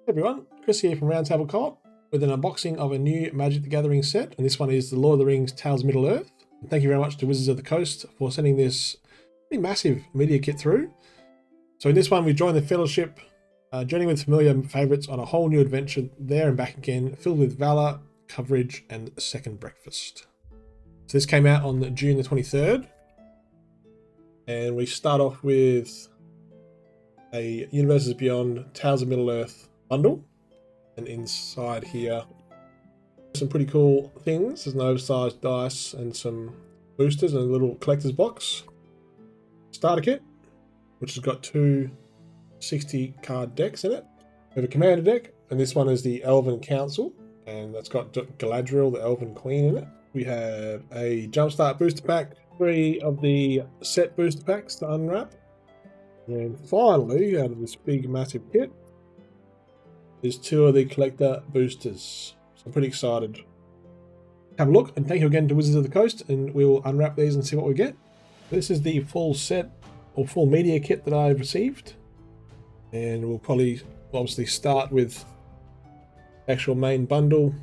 Everyone, Chris here from Roundtable Co-Op with an unboxing of a new Magic the Gathering set, and this one is the Lord of the Rings Tales of Middle-earth. Thank you very much to Wizards of the Coast for sending this pretty massive media kit through. So in this one we join the Fellowship, journeying with familiar favourites on a whole new adventure there and back again, filled with valor, coverage and second breakfast. So this came out on June the 23rd, and we start off with a Universes Beyond Tales of Middle-earth bundle, and inside here some pretty cool things. There's an oversized dice and some boosters and a little collector's box. Starter kit, which has got two 60 card decks in it. We have a commander deck, and this one is the Elven Council, and that's got Galadriel, the Elven Queen, in it. We have a Jumpstart booster pack, 3 of the set booster packs to unwrap. And finally, out of this big massive kit, is 2 of the collector boosters. So I'm pretty excited. Have a look, and thank you again to Wizards of the Coast, and we'll unwrap these and see what we get. This is the full set or full media kit that I've received, and we'll probably obviously start with actual main bundle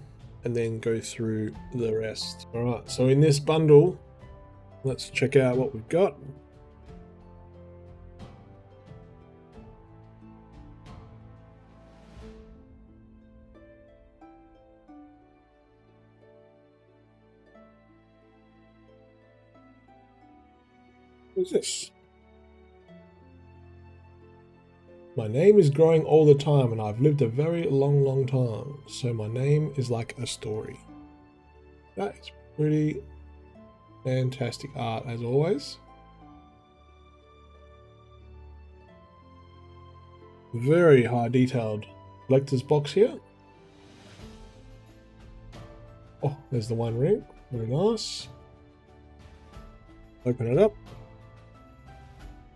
and then go through the rest. All right, so in this bundle, let's check out what we've got. What's this? My name is growing all the time, and I've lived a very long time, so my name is like a story. That is pretty fantastic art as always. Very high detailed collector's box here. Oh, there's the one ring, very nice. Open it up.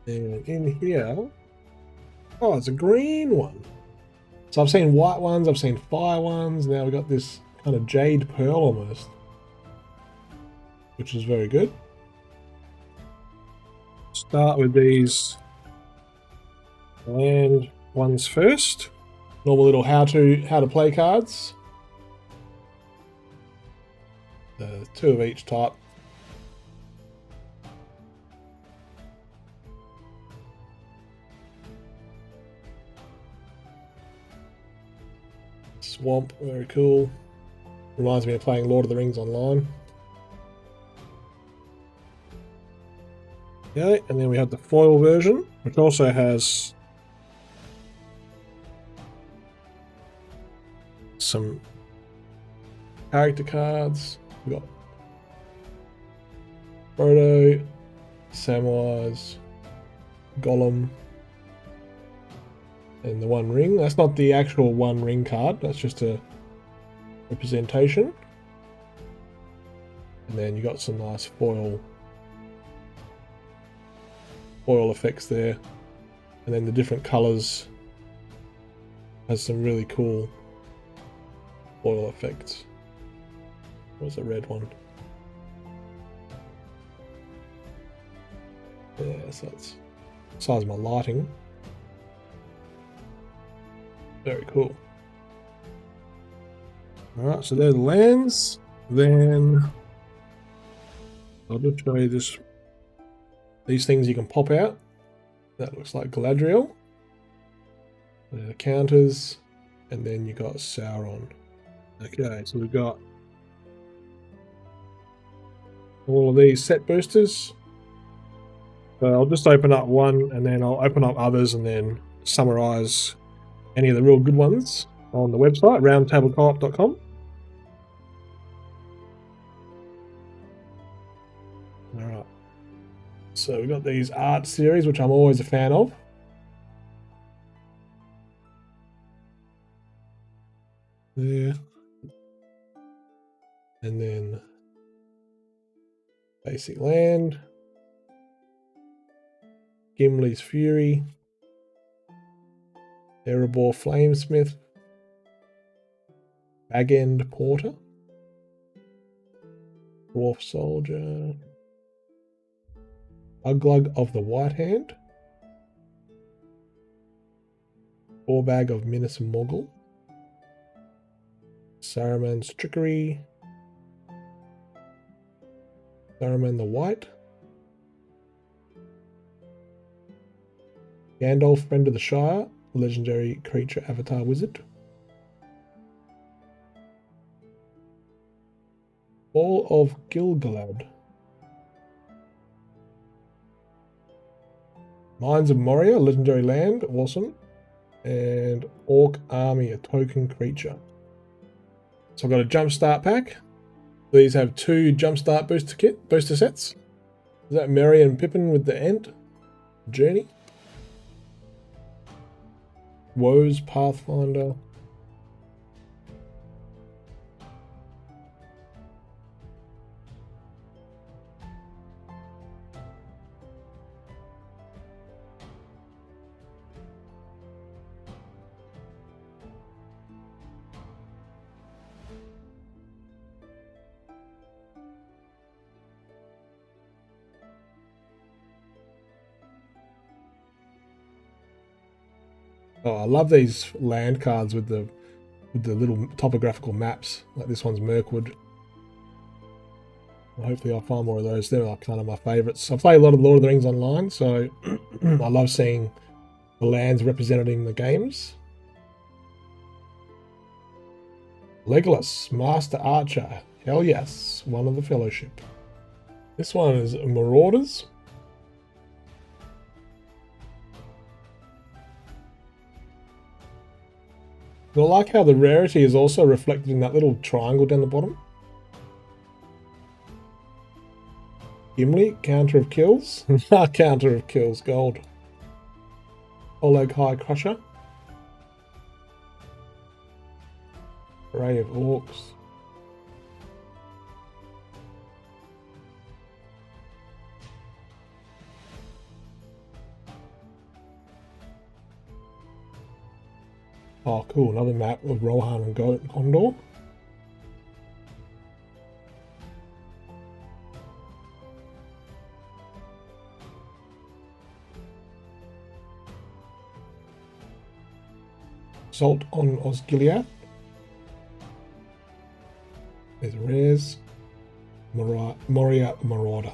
And in here, oh, it's a green one. So I've seen white ones, I've seen fire ones, now we've got this kind of jade pearl almost, which is very good. Start with these land ones first. Normal little how to play cards. 2 of each type. Swamp, very cool. Reminds me of playing Lord of the Rings online. Okay, and then we have the foil version, which also has some character cards. We've got Frodo, Samwise, Gollum, and the One Ring. That's not the actual One Ring card, that's just a representation. And then you got some nice foil effects there. And then the different colours has some really cool foil effects. What's the red one? Yeah, so that's the size of my lighting. Very cool. Alright, so they're the lands. Then I'll just show you this. These things you can pop out. That looks like Galadriel. The counters, and then you got Sauron. Okay, so we've got all of these set boosters. So I'll just open up one, and then I'll open up others, and then summarize any of the real good ones on the website, roundtablecoop.com. Alright. So we've got these art series, which I'm always a fan of. There. And then basic land. Gimli's Fury. Erebor Flamesmith, Bag-End Porter, Dwarf Soldier, Uglug of the White Hand, Bag of Minas Mogul, Saruman's Trickery. Saruman the White. Gandalf, Friend of the Shire, legendary creature avatar wizard. Ball of Gilgalad. Mines of Moria, legendary land, awesome. And Orc Army, a token creature. So I've got a Jumpstart pack. These have 2 Jumpstart booster sets. Is that Merry and Pippin with the Ent? Journey. Woes, Pathfinder. Oh, I love these land cards with the little topographical maps. Like this one's Mirkwood. Well, hopefully I'll find more of those. They're like kind of my favourites. I play a lot of Lord of the Rings online, so I love seeing the lands represented in the games. Legolas, Master Archer. Hell yes, one of the Fellowship. This one is Marauders. I like how the rarity is also reflected in that little triangle down the bottom. Gimli, Counter of Kills. Counter of Kills, gold. Oleg High Crusher. Array of Orcs. Oh, cool. Another map of Rohan and Gondor. Assault on Osgiliath. There's rares. Moria Marauder.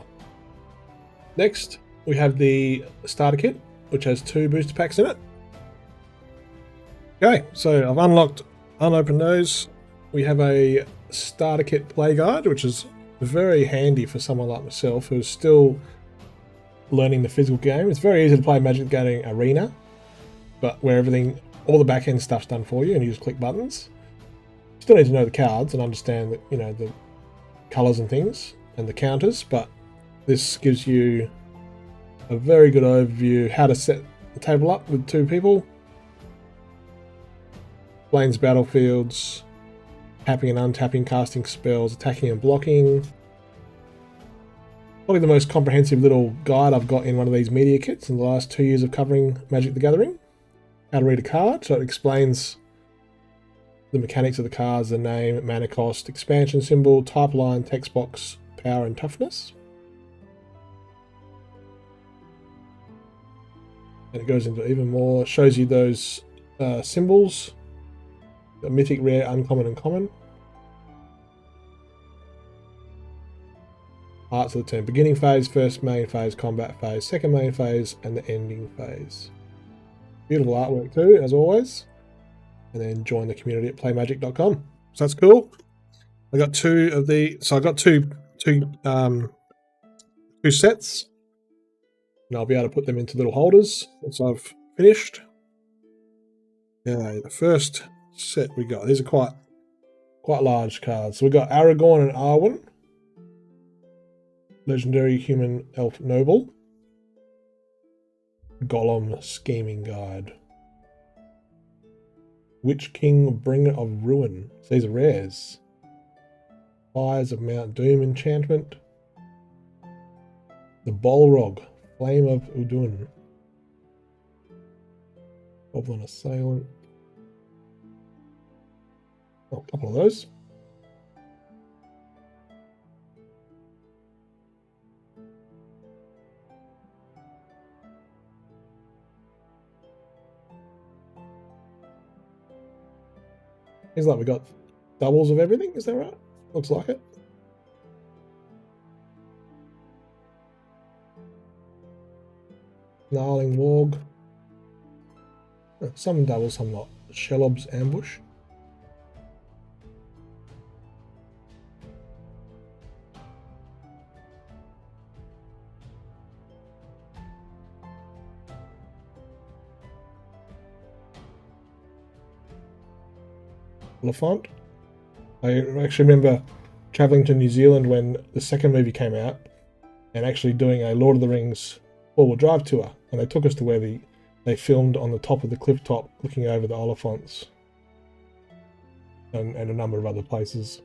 Next, we have the starter kit, which has 2 booster packs in it. Okay, so I've unopened those. We have a starter kit play guide, which is very handy for someone like myself who's still learning the physical game. It's very easy to play Magic the Gathering Arena, but where all the back end stuff's done for you and you just click buttons. You still need to know the cards and understand that, you know, the colors and things and the counters, but this gives you a very good overview how to set the table up with 2 people. Plains battlefields, tapping and untapping, casting spells, attacking and blocking. Probably the most comprehensive little guide I've got in one of these media kits in the last 2 years of covering Magic the Gathering. How to read a card, so it explains the mechanics of the cards, the name, mana cost, expansion symbol, type line, text box, power and toughness. And it goes into even more, shows you those symbols. The mythic, rare, uncommon, and common. Parts of the turn. Beginning phase, first main phase, combat phase, second main phase, and the ending phase. Beautiful artwork too, as always. And then join the community at playmagic.com. So that's cool. I got 2 of the. So I got two sets. And I'll be able to put them into little holders once I've finished. Yeah, the first set we got. These are quite large cards. So we got Aragorn and Arwen. Legendary Human Elf Noble. Gollum Scheming Guide. Witch King Bringer of Ruin. So these are rares. Fires of Mount Doom enchantment. The Balrog, Flame of Udun. Goblin Assailant. Oh, a couple of those. Seems like we got doubles of everything, is that right? Looks like it. Snarling Warg. Some doubles, some not. Shellob's Ambush. Lafont. I actually remember traveling to New Zealand when the second movie came out and actually doing a Lord of the Rings four-wheel drive tour, and they took us to where they filmed on the top of the cliff top looking over the Oliphants and a number of other places.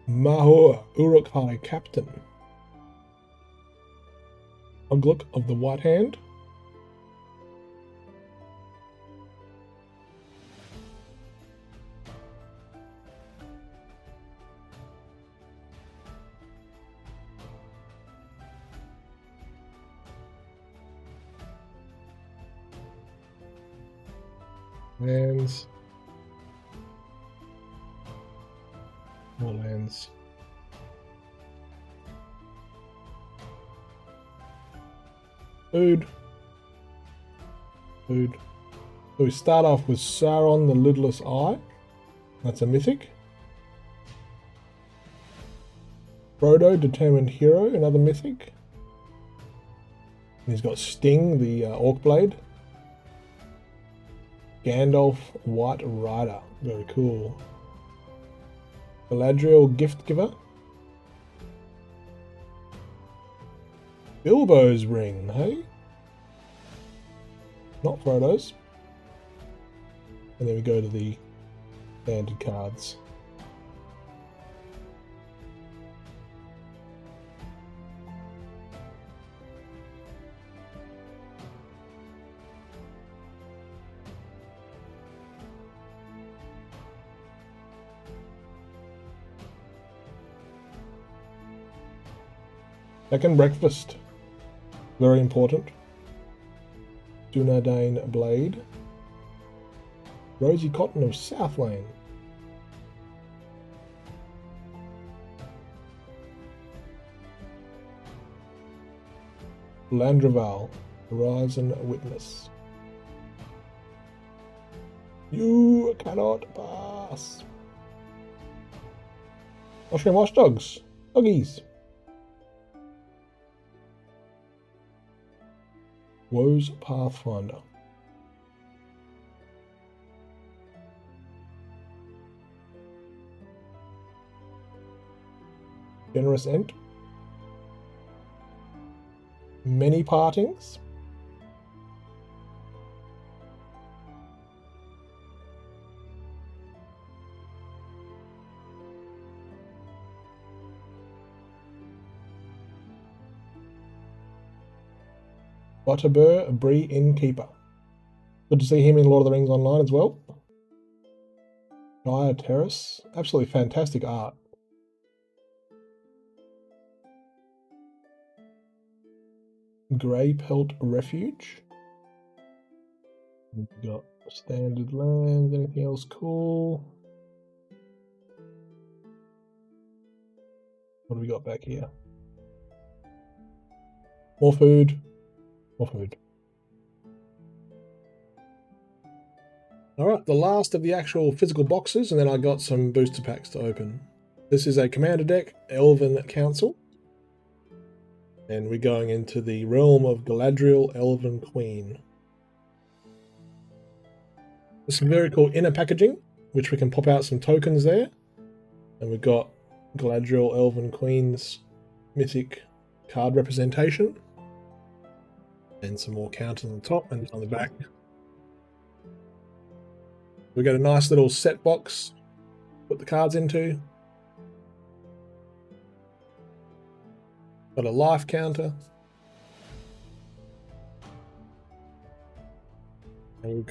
Mahor Uruk-hai Captain. Ugluk of the White Hand. Lands. More lands. Food. So we start off with Sauron the Lidless Eye. That's a mythic. Frodo, Determined Hero, another mythic. And he's got Sting, the Orc Blade. Gandalf, White Rider. Very cool. Galadriel, Gift Giver. Bilbo's Ring, hey? Not Frodo's. And then we go to the standard cards. Second breakfast. Very important. Dunedain Blade. Rosie Cotton of Southland. Landreval, Horizon Witness. You cannot pass. Austrian Watchdogs. Doggies. Woe's Pathfinder. Generous Ent. Many Partings. Butterbur, Bree Innkeeper. Good to see him in Lord of the Rings Online as well. Gaia Terrace. Absolutely fantastic art. Grey Pelt Refuge. We've got standard lands. Anything else cool? What do we got back here? More food. More food. Alright, the last of the actual physical boxes, and then I got some booster packs to open. This is a commander deck, Elven Council. And we're going into the realm of Galadriel, Elven Queen. There's some very cool inner packaging, which we can pop out some tokens there. And we've got Galadriel, Elven Queen's mythic card representation. And some more counters on the top and on the back. We got a nice little set box to put the cards into. Got a life counter. And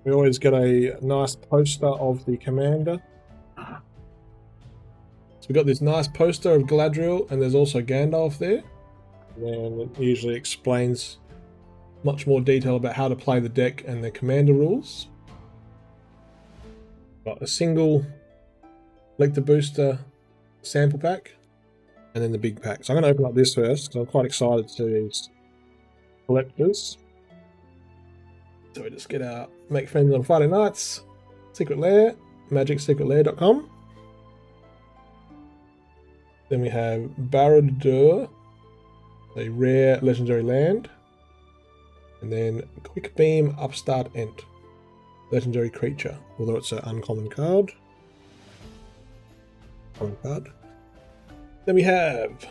we always get a nice poster of the commander. So we've got this nice poster of Galadriel, and there's also Gandalf there. And it usually explains much more detail about how to play the deck and the commander rules. Got a single Collector Booster sample pack, and then the big pack. So I'm going to open up this first because I'm quite excited to see these collectors. So we just get our Make Friends on Friday Nights, Secret Lair, magicsecretlair.com. Then we have Barad-dûr, a rare legendary land. And then Quick Beam Upstart Ent, legendary creature, although it's an uncommon card. Common card. Then we have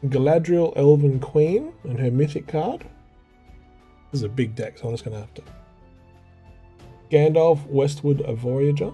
Galadriel Elven Queen and her mythic card. This is a big deck, so I'm just going to have to. Gandalf Westwood a Voyager.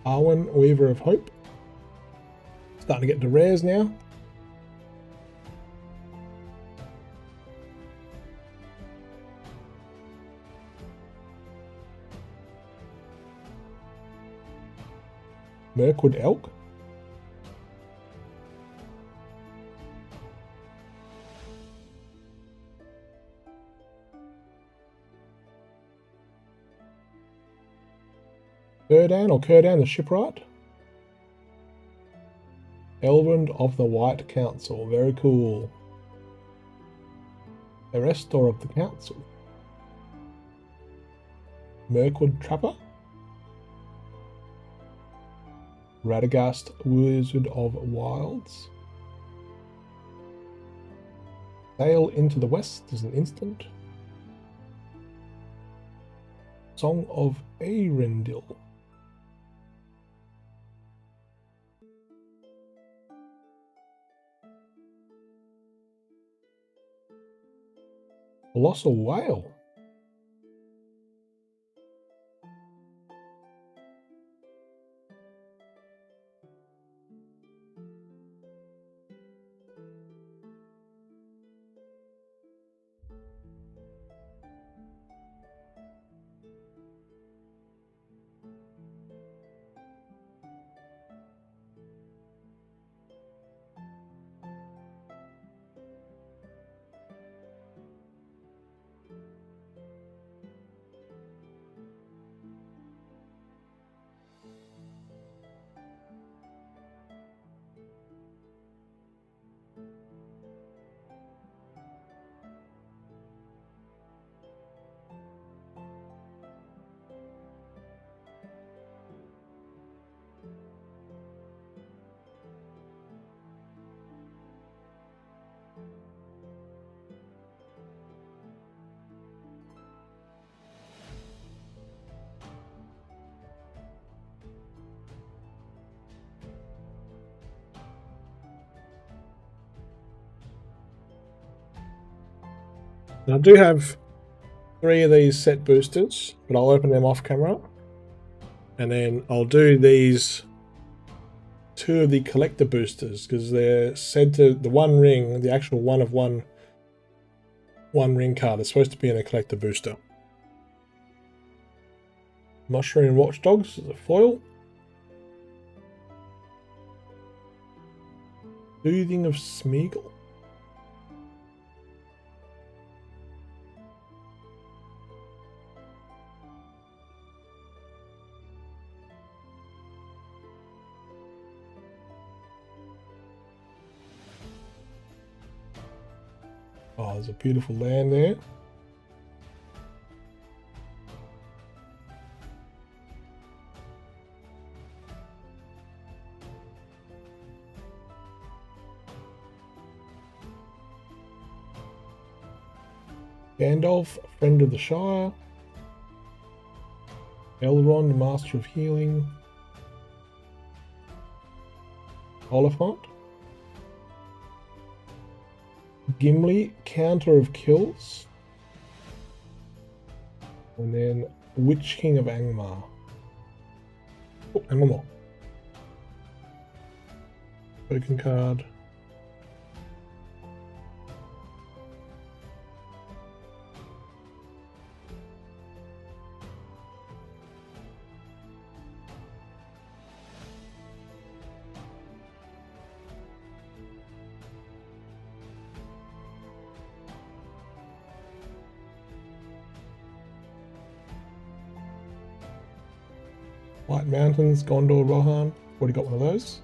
Arwen, Weaver of Hope. Starting to get to rares now. Mirkwood Elk. Kurdan the Shipwright. Elrond of the White Council, very cool. Erestor of the Council. Mirkwood Trapper. Radagast Wizard of Wilds. Sail into the West is an instant. Song of Arendil. Colossal Whale. Now, I do have 3 of these set boosters, but I'll open them off camera. And then I'll do these 2 of the collector boosters, because they're said to, the One Ring, the actual one of one ring card is supposed to be in a collector booster. Mushroom Watchdogs is a foil. Soothing of Smeagol. Oh, there's a beautiful land there. Gandalf, Friend of the Shire. Elrond, Master of Healing. Oliphant. Gimli, Counter of Kills. And then Witch King of Angmar. Oh, and one more. Token card. White Mountains, Gondor, Rohan. Already got one of those.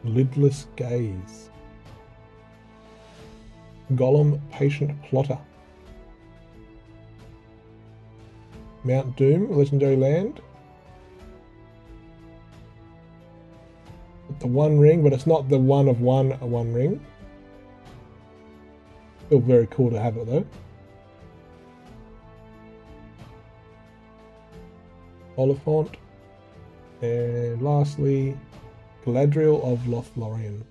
Lidless Gaze. Gollum, Patient Plotter. Mount Doom, Legendary Land. The One Ring, but it's not the one of one, a One Ring. Still very cool to have it though. Oliphant. And lastly, Galadriel of Lothlorien.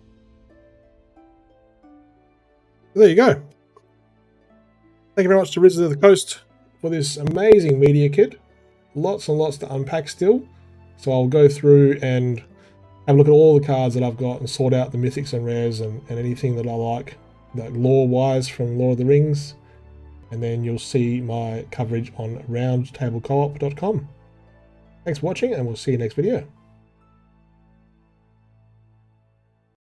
There you go. Thank you very much to Wizards of the Coast for this amazing media kit. Lots and lots to unpack still. So I'll go through and have a look at all the cards that I've got and sort out the mythics and rares and anything that I like, that lore-wise from Lord of the Rings. And then you'll see my coverage on roundtablecoop.com. Thanks for watching, and we'll see you next video.